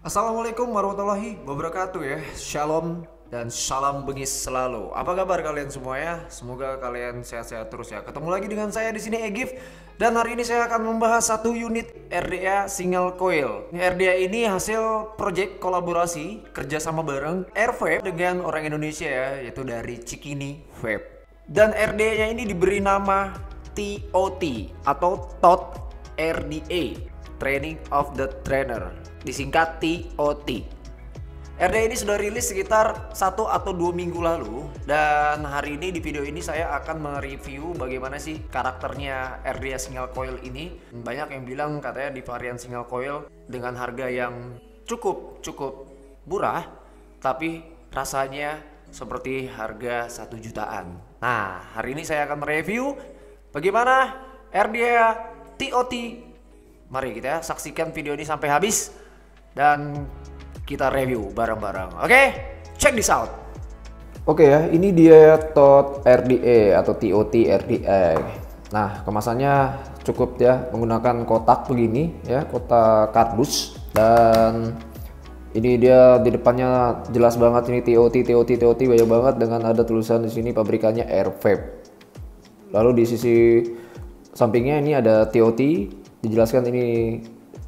Assalamualaikum warahmatullahi wabarakatuh ya. Shalom dan salam bengis selalu. Apa kabar kalian semua ya? Semoga kalian sehat-sehat terus ya. Ketemu lagi dengan saya di sini Egif dan hari ini saya akan membahas satu unit RDA single coil. RDA ini hasil project kolaborasi kerjasama bareng Airvape dengan orang Indonesia ya, yaitu dari Cikini Vape. Dan RDA-nya ini diberi nama TOT atau TOT RDA, Training of the Trainer, disingkat TOT. RDA ini sudah rilis sekitar 1 atau 2 minggu lalu, dan hari ini di video ini saya akan mereview bagaimana sih karakternya RDA single coil ini. Banyak yang bilang katanya di varian single coil dengan harga yang cukup murah, tapi rasanya seperti harga 1 jutaan. Nah, hari ini saya akan mereview bagaimana RDA TOT. Mari kita saksikan video ini sampai habis dan kita review bareng-bareng. Oke, check this out. Oke ya, ini dia TOT RDA atau TOT RDA. Nah, kemasannya cukup ya, menggunakan kotak begini ya, kotak kardus, dan ini dia di depannya jelas banget ini TOT banyak banget dengan ada tulisan di sini pabrikannya Airvape. Lalu di sisi sampingnya ini ada TOT, dijelaskan ini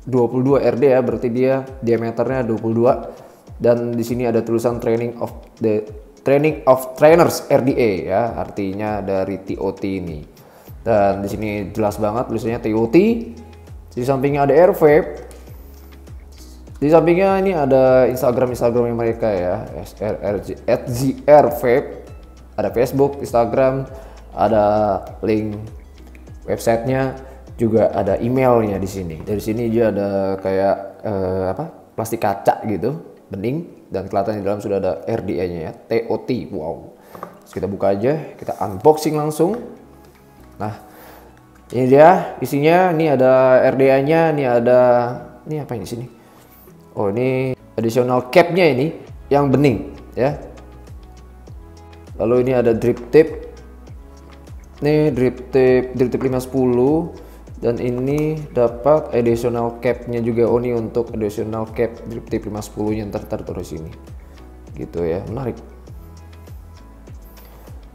22 RD ya, berarti dia diameternya 22, dan di sini ada tulisan Training of Trainers RDA ya, artinya dari TOT ini. Dan di sini jelas banget tulisannya TOT. Di sampingnya ada Airvape. Di sampingnya ini ada Instagram mereka ya, @Airvape. Ada Facebook, Instagram, ada link websitenya, juga ada emailnya di sini. Dari sini dia ada kayak plastik kaca gitu, bening, dan kelihatan di dalam sudah ada RDA-nya ya, TOT. Wow. Terus kita buka aja, kita unboxing langsung. Nah, ini dia isinya. Ini ada RDA-nya, ini apa ini sini? Oh, ini additional cap-nya ini yang bening ya. Lalu ini ada drip tape. Ini drip tape 510, dan ini dapat additional cap-nya juga. Oh, ini untuk additional cap drip tape 510 nya ntar terus ini gitu ya, menarik.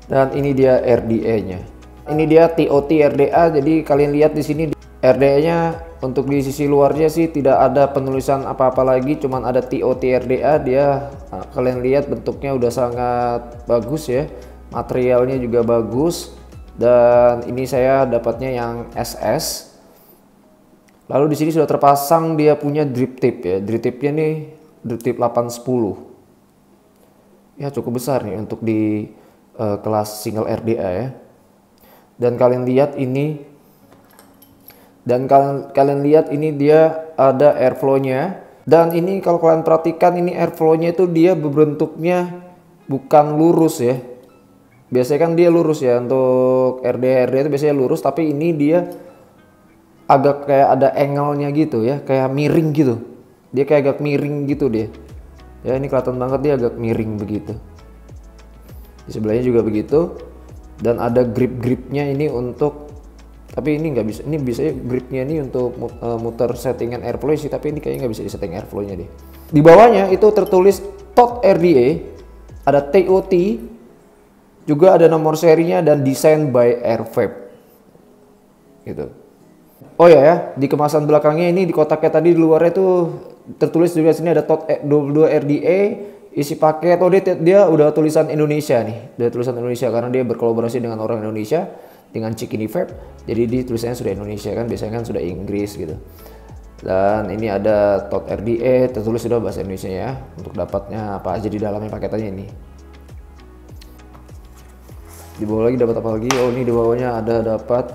Dan ini dia RDA-nya. Ini dia TOT RDA. Jadi kalian lihat di sini RDA-nya untuk di sisi luarnya sih tidak ada penulisan apa-apa lagi, cuman ada TOT RDA. Dia kalian lihat bentuknya udah sangat bagus ya, materialnya juga bagus. Dan ini saya dapatnya yang SS. Lalu di sini sudah terpasang dia punya drip tape ya. Drip tape-nya nih drip tape 810. Ya cukup besar nih untuk di kelas single RDA ya. Dan kalian lihat ini, dia ada airflow-nya. Dan ini kalau kalian perhatikan, ini airflow-nya itu dia berbentuknya bukan lurus ya. Biasanya kan dia lurus ya, untuk RDA itu biasanya lurus, tapi ini dia agak kayak ada angle-nya gitu ya, kayak miring gitu. Dia kayak agak miring gitu dia. Ya, ini kelihatan banget dia agak miring begitu. Di sebelahnya juga begitu. Dan ada grip-gripnya ini untuk, tapi ini nggak bisa. Ini biasanya gripnya ini untuk muter settingan airflow sih, tapi ini kayaknya nggak bisa disetting airflow-nya deh. Di bawahnya itu tertulis TOT RDA, ada TOT, juga ada nomor serinya dan desain by Airvape gitu. Oh ya, di kemasan belakangnya ini di kotaknya tadi di luarnya tuh tertulis juga sini ada TOT 22 RDA isi paket. Oh, dia udah tulisan Indonesia nih, udah tulisan Indonesia karena dia berkolaborasi dengan orang Indonesia, dengan Cikini Vape. Jadi di tulisannya sudah Indonesia kan, biasanya kan sudah Inggris gitu. Dan ini ada TOT RDA tertulis sudah bahasa Indonesia ya, untuk dapatnya apa aja di dalamnya paketannya ini. Di bawah lagi dapat apa lagi? Oh, ini di bawahnya ada dapat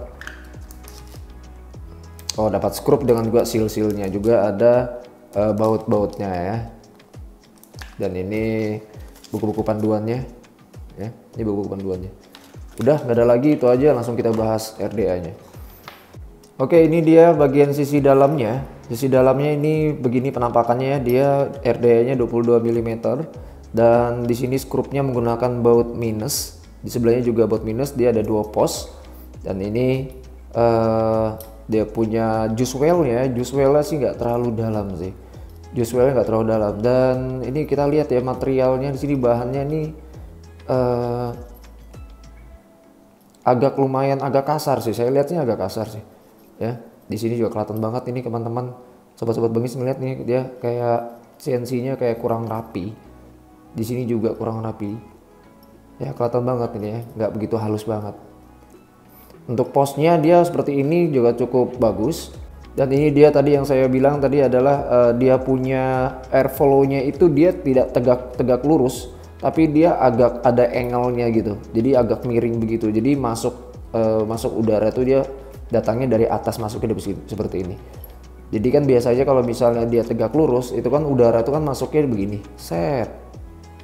skrup dengan juga seal-sealnya, juga ada baut-bautnya ya. Dan ini buku-buku panduannya ya. Ini buku-buku panduannya. Udah nggak ada lagi, itu aja, langsung kita bahas RDA-nya. Oke, ini dia bagian sisi dalamnya. Sisi dalamnya ini begini penampakannya ya. Dia RDA-nya 22 mm, dan di sini skrupnya menggunakan baut minus. Di sebelahnya juga baut minus, dia ada 2 pos. Dan ini dia punya juice well-nya sih nggak terlalu dalam sih. Joshua nggak terlalu dalam. Dan ini kita lihat ya materialnya di sini, bahannya ini agak lumayan agak kasar sih. Saya lihatnya agak kasar sih. Ya, di sini juga kelihatan banget ini teman-teman, sobat-sobat bengis melihat nih dia kayak CNC-nya kayak kurang rapi. Di sini juga kurang rapi. Ya kelihatan banget ini ya, nggak begitu halus banget. Untuk posnya dia seperti ini juga cukup bagus. Dan ini dia tadi yang saya bilang tadi adalah dia punya airflow-nya itu dia tidak tegak lurus, tapi dia agak ada angle-nya gitu. Jadi agak miring begitu. Jadi masuk udara itu dia datangnya dari atas masuknya seperti ini. Jadi kan biasanya kalau misalnya dia tegak lurus itu kan udara itu kan masuknya begini. Set.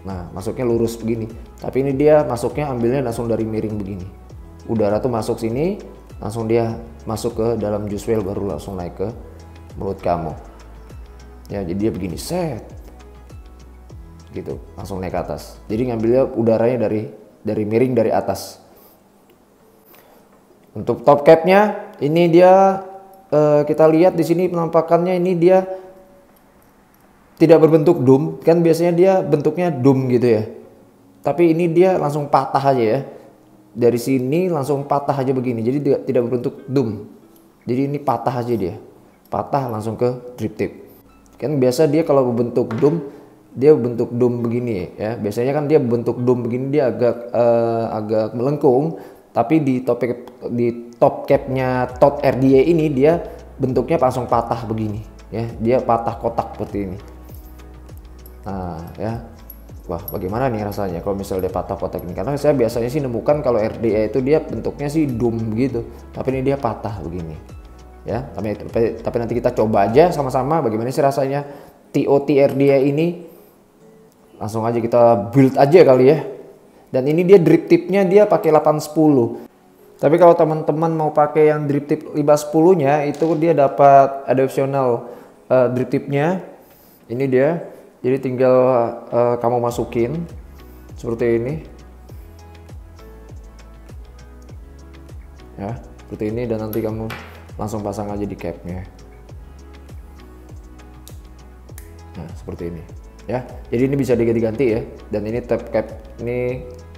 Nah, masuknya lurus begini. Tapi ini dia masuknya ambilnya langsung dari miring begini. Udara tuh masuk sini, langsung dia masuk ke dalam juice well baru langsung naik ke mulut kamu. Ya, jadi dia begini, set. Gitu, langsung naik ke atas. Jadi ngambilnya udaranya dari miring dari atas. Untuk top capnya ini dia kita lihat di sini penampakannya ini dia tidak berbentuk dome, kan biasanya dia bentuknya dome gitu ya. Tapi ini dia langsung patah aja ya. Dari sini langsung patah aja begini. Jadi tidak berbentuk dome. Jadi ini patah aja dia. Patah langsung ke drip tip. Kan biasa dia kalau berbentuk dome, dia bentuk dome begini ya. Biasanya kan dia bentuk dome begini, dia agak melengkung. Tapi di top capnya Todd RDA ini dia bentuknya langsung patah begini ya. Dia patah kotak seperti ini. Nah ya, wah bagaimana nih rasanya kalau misalnya dia patah kotak ini, karena saya biasanya sih nemukan kalau RDA itu dia bentuknya sih dome gitu, tapi ini dia patah begini ya. Tapi nanti kita coba aja sama-sama bagaimana sih rasanya TOT RDA ini. Langsung aja kita build aja kali ya. Dan ini dia drip tipnya dia pakai 810. Tapi kalau teman-teman mau pakai yang drip tip 510 nya itu dia dapat additional drip tipnya. Ini dia. Jadi tinggal kamu masukin seperti ini. Ya, seperti ini, dan nanti kamu langsung pasang aja di capnya. Nah, seperti ini. Ya, jadi ini bisa diganti-ganti ya. Dan ini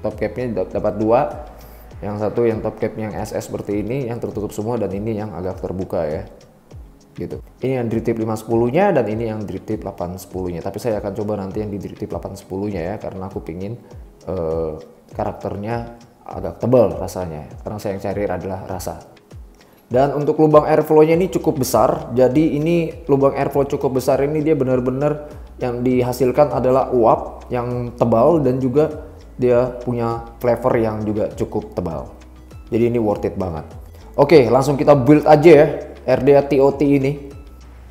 top capnya dapat dua. Yang satu yang top cap yang SS seperti ini, yang tertutup semua, dan ini yang agak terbuka ya. Gitu. Ini yang drip tip 510-nya dan ini yang drip tip 810-nya. Tapi saya akan coba nanti yang di drip tip 810-nya ya, karena aku pingin karakternya agak tebal rasanya. Karena saya yang cari adalah rasa. Dan untuk lubang airflow-nya ini cukup besar. Jadi ini lubang airflow cukup besar ini dia benar-benar yang dihasilkan adalah uap yang tebal, dan juga dia punya flavor yang juga cukup tebal. Jadi ini worth it banget. Oke, langsung kita build aja ya RDA TOT ini.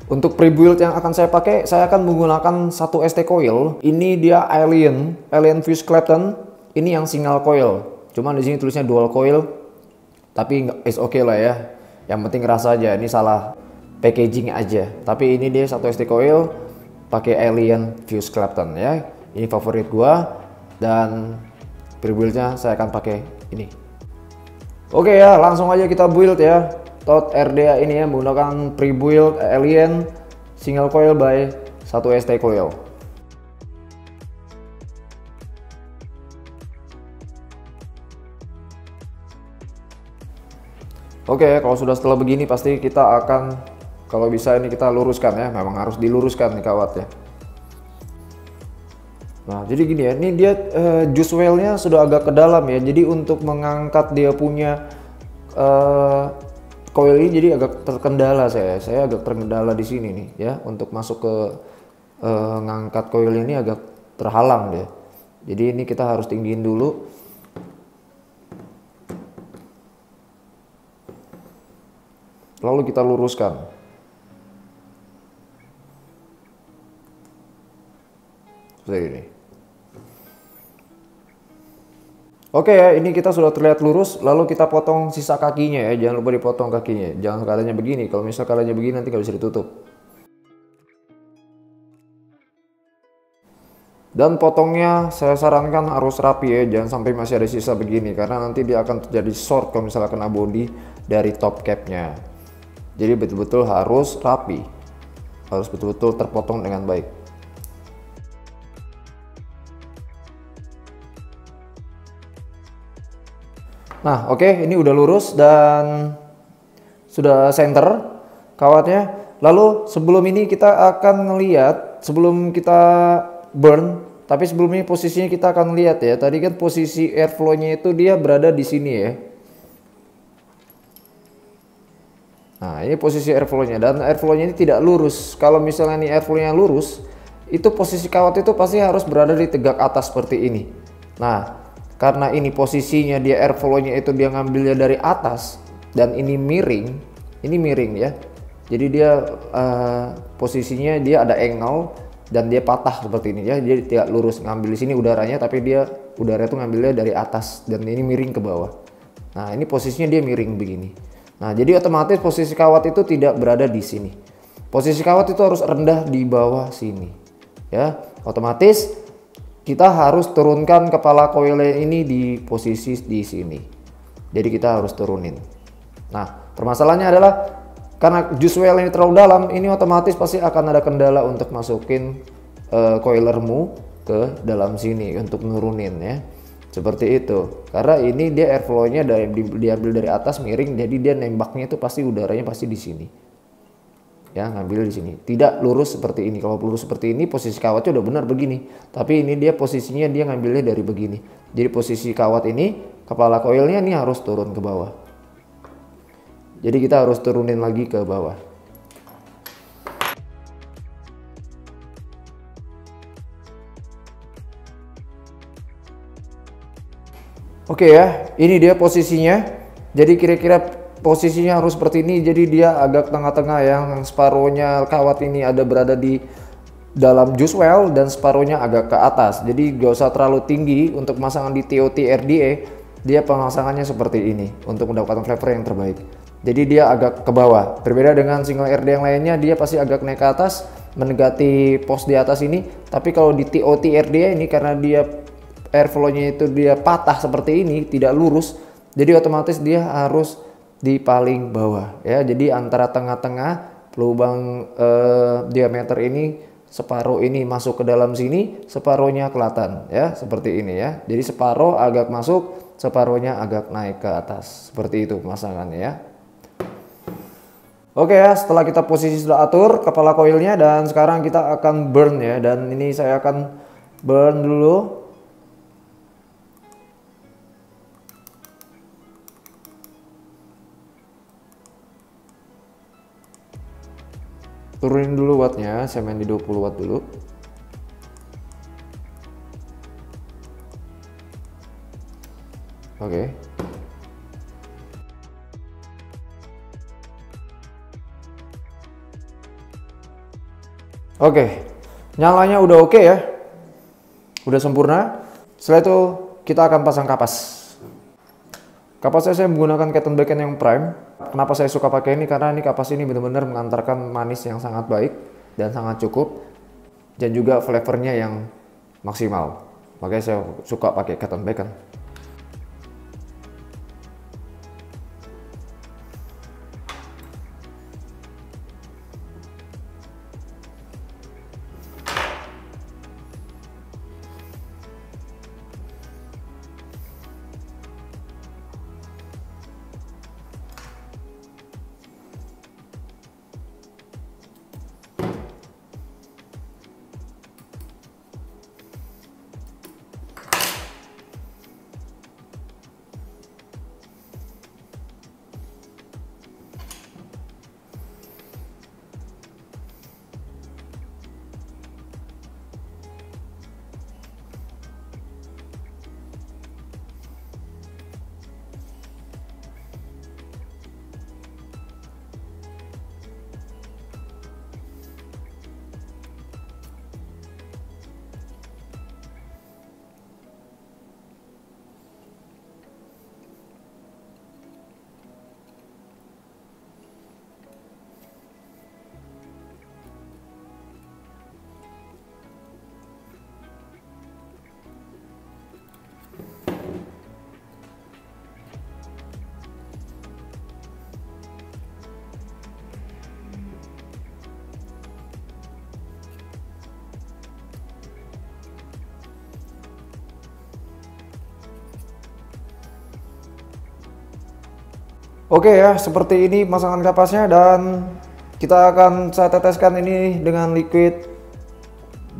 Untuk pre-build yang akan saya pakai, saya akan menggunakan satu ST coil. Ini dia Alien Fuse Clapton. Ini yang single coil. Cuman di sini tulisnya dual coil. Tapi is oke lah ya. Yang penting rasa aja. Ini salah packaging aja. Tapi ini dia satu ST coil pakai Alien Fuse Clapton ya. Ini favorit gua, dan pre-buildnya saya akan pakai ini. Oke ya, langsung aja kita build ya. Todd RDA ini ya menggunakan pre-build Alien single coil by 1 ST coil. Oke, kalau sudah setelah begini pasti kita akan, kalau bisa ini kita luruskan ya, memang harus diluruskan nih kawat ya. Nah jadi gini ya, ini dia juice well-nya sudah agak ke dalam ya, jadi untuk mengangkat dia punya coil ini jadi agak terkendala, saya agak terkendala di sini nih ya, untuk masuk ke ngangkat coil ini agak terhalang deh. Jadi ini kita harus tinggiin dulu. Lalu kita luruskan. Seperti ini. Oke ya, ini kita sudah terlihat lurus, lalu kita potong sisa kakinya ya, jangan lupa dipotong kakinya, jangan keadaannya begini, kalau misal keadaannya begini nanti nggak bisa ditutup. Dan potongnya saya sarankan harus rapi ya, jangan sampai masih ada sisa begini, karena nanti dia akan terjadi short kalau misalnya kena body dari top capnya. Jadi betul-betul harus rapi. harus betul-betul terpotong dengan baik. Nah, oke, ini udah lurus dan sudah center kawatnya. Lalu sebelum ini kita akan ngeliat, sebelum kita burn, tapi sebelumnya posisinya kita akan lihat ya. Tadi kan posisi airflow-nya itu dia berada di sini ya. Nah, ini posisi airflow-nya, dan airflow-nya ini tidak lurus. Kalau misalnya ini airflow-nya lurus, itu posisi kawat itu pasti harus berada di tegak atas seperti ini. Nah, karena ini posisinya dia airflow-nya itu dia ngambilnya dari atas dan ini miring ya. Jadi dia posisinya dia ada angle dan dia patah seperti ini ya. Jadi tidak lurus ngambil di sini udaranya, tapi dia udara itu ngambilnya dari atas dan ini miring ke bawah. Nah, ini posisinya dia miring begini. Nah, jadi otomatis posisi kawat itu tidak berada di sini. Posisi kawat itu harus rendah di bawah sini. Ya, otomatis kita harus turunkan kepala coilnya ini di posisi di sini. Jadi kita harus turunin. Nah, permasalahannya adalah karena juice well ini terlalu dalam, ini otomatis pasti akan ada kendala untuk masukin coilermu ke dalam sini untuk nurunin ya. Seperti itu. Karena ini dia airflow-nya diambil dari atas miring, jadi dia nembaknya itu pasti udaranya pasti di sini. Ya, ngambil di sini. Tidak lurus seperti ini. Kalau lurus seperti ini posisi kawatnya udah benar begini. Tapi ini dia posisinya dia ngambilnya dari begini. Jadi posisi kawat ini, kepala coilnya ini harus turun ke bawah. Jadi kita harus turunin lagi ke bawah. Oke ya, ini dia posisinya. Jadi kira-kira posisinya harus seperti ini, jadi dia agak tengah-tengah yang separuhnya kawat ini ada berada di dalam juice well dan separuhnya agak ke atas. Jadi gak usah terlalu tinggi untuk pemasangan di TOT RDA, dia pemasangannya seperti ini untuk mendapatkan flavor yang terbaik. Jadi dia agak ke bawah, berbeda dengan single RD yang lainnya, dia pasti agak naik ke atas mendekati pos di atas ini. Tapi kalau di TOT RDA ini karena dia airflow-nya itu dia patah seperti ini, tidak lurus, jadi otomatis dia harus di paling bawah ya. Jadi antara tengah-tengah lubang diameter ini, separuh ini masuk ke dalam sini, separuhnya kelihatan ya, seperti ini ya. Jadi separuh agak masuk, separuhnya agak naik ke atas, seperti itu pemasangannya ya. Oke ya, setelah kita posisi sudah atur kepala coilnya, dan sekarang kita akan burn ya. Dan ini saya akan burn dulu. Turunin dulu wattnya, saya main di 20 watt dulu. Oke. Oke, nyalanya udah oke ya. Udah sempurna. Setelah itu kita akan pasang kapas. Kapasnya saya menggunakan Keton Backend yang prime. Kenapa saya suka pakai ini? Karena ini kapas ini benar-benar mengantarkan manis yang sangat baik dan sangat cukup, dan juga flavornya yang maksimal. Makanya saya suka pakai Keton Backend. Oke ya, seperti ini pemasangan kapasnya, dan kita akan saya teteskan ini dengan liquid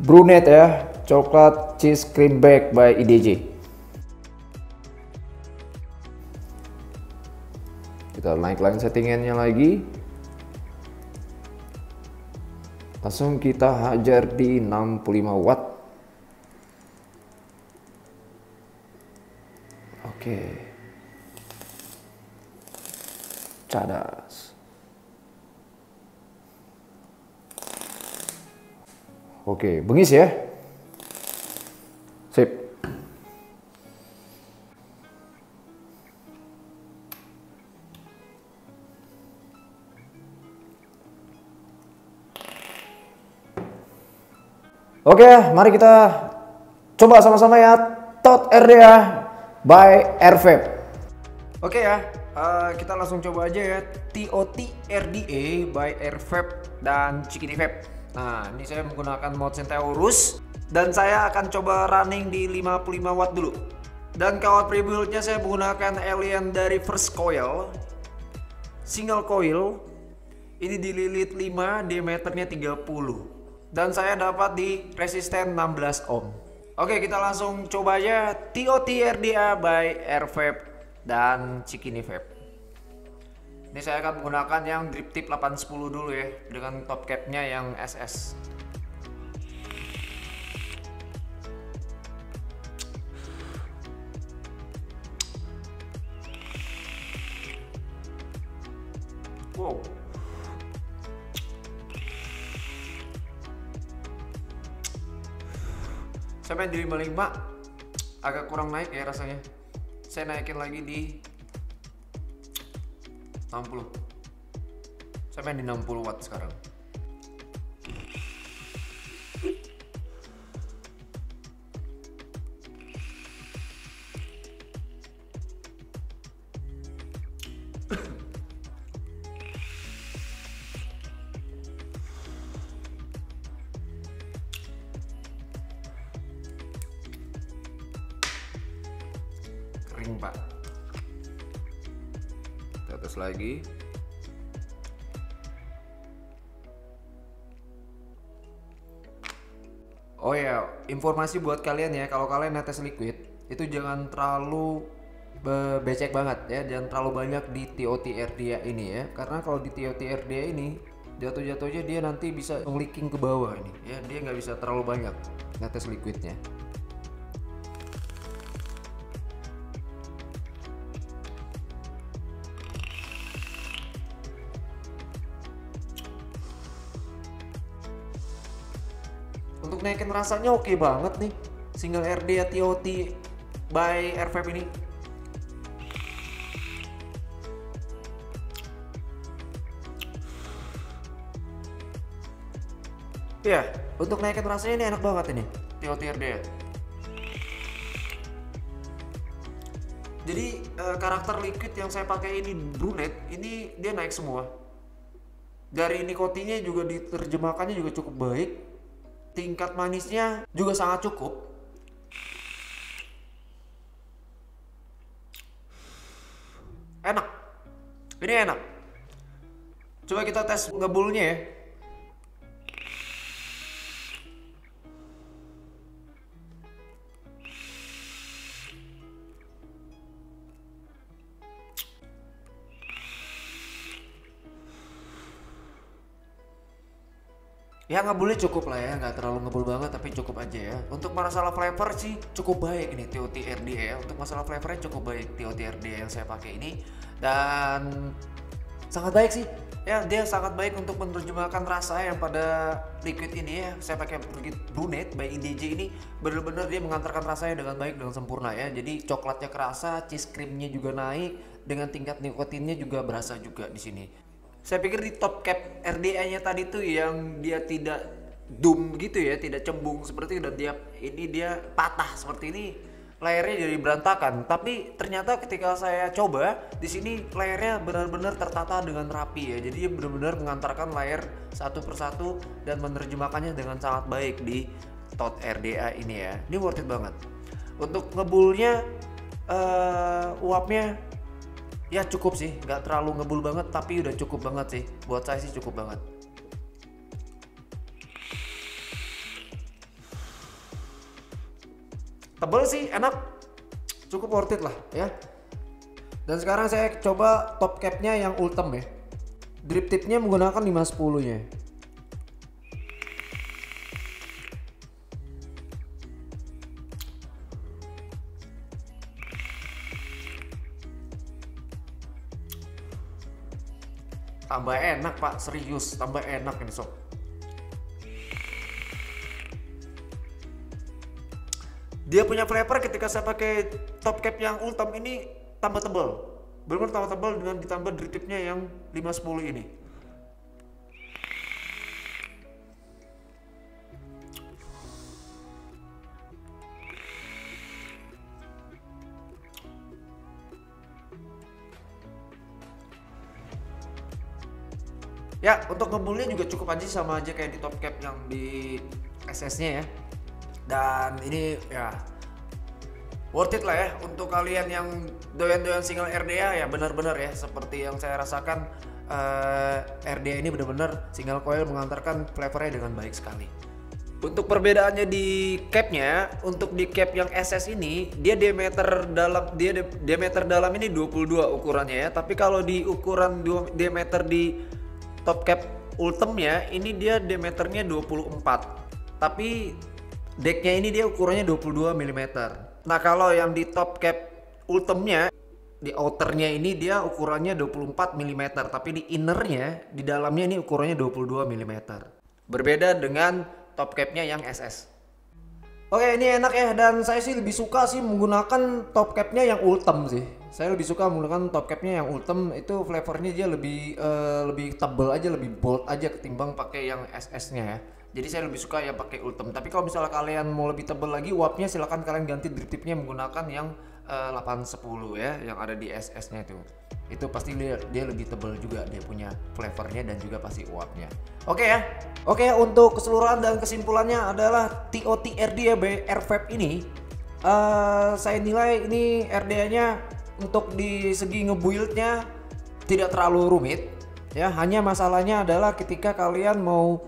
brunette ya, coklat cheese cream bake by IDJ. Kita naik line settingannya lagi, langsung kita hajar di 65 watt. Oke, cadas. Oke, bengis ya. Sip. Oke, mari kita coba sama-sama ya, TOT RDA by Airvape. Oke ya, kita langsung coba aja ya, TOT RDA by Airvape dan Cikini Vape. Nah, ini saya menggunakan mode Centaurus dan saya akan coba running di 55 watt dulu. Dan kawat prebuildnya saya menggunakan alien dari First Coil, single coil. Ini dililit 5, diameternya 30. Dan saya dapat di resisten 16 ohm. Oke, kita langsung coba aja TOT RDA by Airvape dan Cikini Vape. Ini saya akan menggunakan yang drip tip 810 dulu ya, dengan top capnya yang SS. Wow. Saya main di 55, agak kurang naik ya rasanya. Saya naikin lagi di 60. Saya main di 60 watt sekarang. Kering pak. Kita tes lagi. Oh ya, informasi buat kalian ya, kalau kalian netes liquid itu jangan terlalu becek banget ya, jangan terlalu banyak di TOT RDA ini ya, karena kalau di TOT RDA ini jatuh-jatuhnya dia nanti bisa leaking ke bawah ini ya, dia nggak bisa terlalu banyak netes liquidnya. Untuk naikin rasanya oke banget nih single RDA TOT by Airvape ini. Ya, untuk naikin rasanya ini enak banget ini TOT RDA. Jadi karakter liquid yang saya pakai ini brunette, ini dia naik semua. Dari nikotinnya juga diterjemahkannya juga cukup baik. Tingkat manisnya juga sangat cukup. Enak. Ini enak. Coba kita tes ngebulnya ya. Ya ngebulnya cukup lah ya, nggak terlalu ngebul banget tapi cukup aja ya. Untuk masalah flavor sih cukup baik ini TOT RDA ya. Untuk masalah flavornya cukup baik TOT RDA yang saya pakai ini, dan sangat baik sih. Ya dia sangat baik untuk menerjemahkan rasa yang pada liquid ini ya. Saya pakai liquid brunette by IDJ ini, bener-bener dia mengantarkan rasanya dengan baik, dengan sempurna ya. Jadi coklatnya kerasa, cheese creamnya juga naik, dengan tingkat nikotinnya juga berasa juga di sini. Saya pikir di top cap RDA-nya tadi tuh yang dia tidak doom gitu ya, tidak cembung seperti itu, dan dia patah seperti ini, layarnya jadi berantakan. Tapi ternyata ketika saya coba di sini layarnya benar-benar tertata dengan rapi ya. Jadi dia benar-benar mengantarkan layar satu persatu dan menerjemahkannya dengan sangat baik di TOT RDA ini ya. Ini worth it banget. Untuk ngebulnya uapnya Ya cukup sih, nggak terlalu ngebul banget tapi udah cukup banget sih. Buat saya sih cukup banget. Tebel sih, enak, cukup worth it lah ya. Dan sekarang saya coba top capnya yang Ultem ya. Drip tipnya menggunakan 510 nya. Tambah enak pak, serius tambah enak ini sob. Dia punya flavor ketika saya pakai top cap yang Ultem ini tambah tebal, benar tambah tebal dengan ditambah drip tipnya yang 510 ini. Ya, untuk ngebulnya juga cukup aja, sama aja kayak di top cap yang di SS-nya ya. Dan ini ya worth it lah ya untuk kalian yang doyan-doyan single RDA ya, benar-benar ya seperti yang saya rasakan. RDA ini benar-benar single coil mengantarkan flavornya dengan baik sekali. Untuk perbedaannya di capnya, untuk di cap yang SS ini dia diameter dalam ini 22 ukurannya ya. Tapi kalau di ukuran diameter di top cap Ultemnya ini dia diameternya 24. Tapi decknya ini dia ukurannya 22 mm. Nah kalau yang di top cap Ultemnya di outernya ini dia ukurannya 24 mm, tapi di innernya di dalamnya ini ukurannya 22 mm. Berbeda dengan top capnya yang SS. Oke, ini enak ya, dan saya sih lebih suka sih menggunakan top capnya yang Ultem sih. Saya lebih suka menggunakan top capnya yang Ultem, itu flavornya dia lebih tebal aja, lebih bold aja ketimbang pakai yang SS-nya ya. Jadi saya lebih suka yang pakai Ultem. Tapi kalau misalnya kalian mau lebih tebal lagi uapnya, silahkan kalian ganti drip tipnya menggunakan yang 810 ya, yang ada di SS-nya itu. Itu pasti dia lebih tebal juga, dia punya flavornya dan juga pasti uapnya. Oke ya. Oke, untuk keseluruhan dan kesimpulannya adalah TOT RDA by Airvape ini saya nilai ini RDA-nya untuk di segi ngebuildnya tidak terlalu rumit ya. Hanya masalahnya adalah ketika kalian mau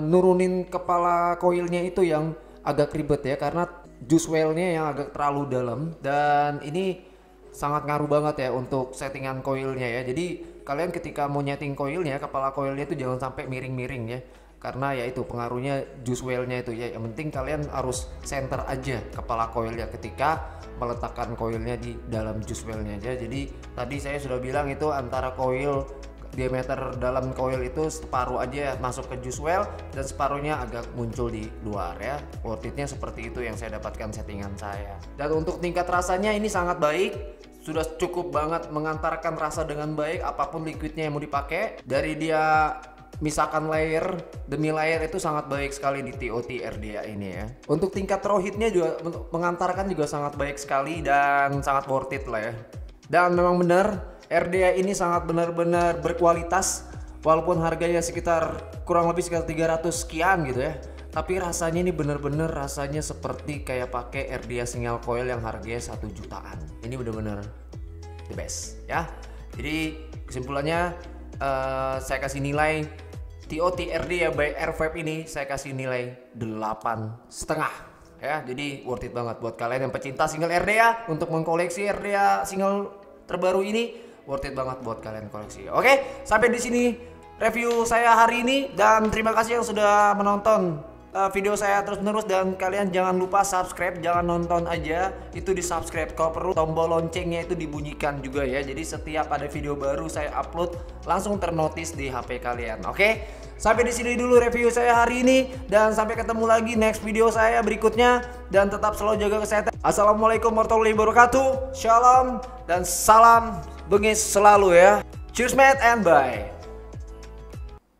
nurunin kepala koilnya itu yang agak ribet ya, karena juice well-nya yang agak terlalu dalam, dan ini sangat ngaruh banget ya untuk settingan koilnya ya. Jadi kalian ketika mau nyeting koilnya, kepala koilnya itu jangan sampai miring-miring ya, karena ya itu pengaruhnya juice well-nya itu ya. Yang penting kalian harus center aja kepala koilnya ketika meletakkan koilnya di dalam juice well-nya aja. Jadi tadi saya sudah bilang itu antara koil, diameter dalam koil itu separuh aja masuk ke juice well dan separuhnya agak muncul di luar ya. Worth it-nya seperti itu yang saya dapatkan settingan saya. Dan untuk tingkat rasanya ini sangat baik, sudah cukup banget mengantarkan rasa dengan baik apapun liquidnya yang mau dipakai. Dari dia misalkan layer demi layer itu sangat baik sekali di TOT RDA ini ya. Untuk tingkat raw heat-nya juga mengantarkan juga sangat baik sekali dan sangat worth it lah ya. Dan memang benar RDA ini sangat benar-benar berkualitas, walaupun harganya sekitar kurang lebih sekitar 300 sekian gitu ya. Tapi rasanya ini benar-benar rasanya seperti kayak pakai RDA single coil yang harganya 1 jutaan. Ini benar-benar the best ya. Jadi kesimpulannya saya kasih nilai TOT RDA by Airvape ini, saya kasih nilai 8,5 ya. Jadi worth it banget buat kalian yang pecinta single RDA untuk mengkoleksi RDA single terbaru ini. Worth it banget buat kalian koleksi. Oke, sampai di sini review saya hari ini, dan terima kasih yang sudah menonton video saya terus-menerus. Dan kalian jangan lupa subscribe, jangan nonton aja, itu di subscribe. Kalau perlu tombol loncengnya itu dibunyikan juga ya. Jadi setiap ada video baru saya upload langsung ternotis di HP kalian. Oke, sampai di sini dulu review saya hari ini, dan sampai ketemu lagi next video saya berikutnya. Dan tetap selalu jaga kesehatan. Assalamualaikum warahmatullahi wabarakatuh. Shalom dan salam bengis selalu ya. Cheers mate and bye.